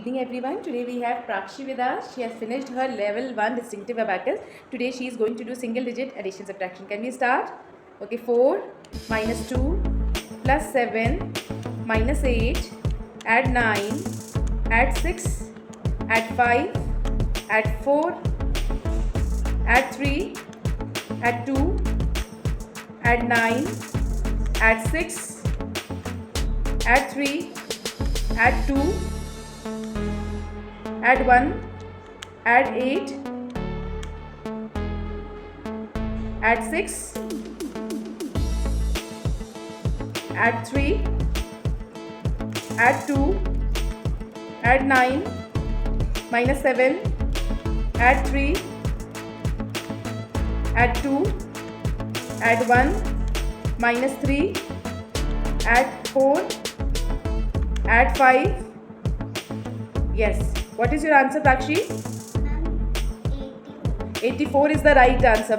evening everyone. Today we have Prakshi with us. She has finished her level 1 Distinctive Abacus. Today she is going to do single digit addition subtraction. Can we start? Okay, 4 minus 2 plus 7 minus 8, add 9, add 6, add 5, add 4, add 3, add 2, add 9, add 6, add 3, add 2, add 1, add 8, add 6, add 3, add 2, add 9, minus 7, add 3, add 2, add 1, minus 3, add 4, add 5. Yes. What is your answer, Prakshi? 84 is the right answer.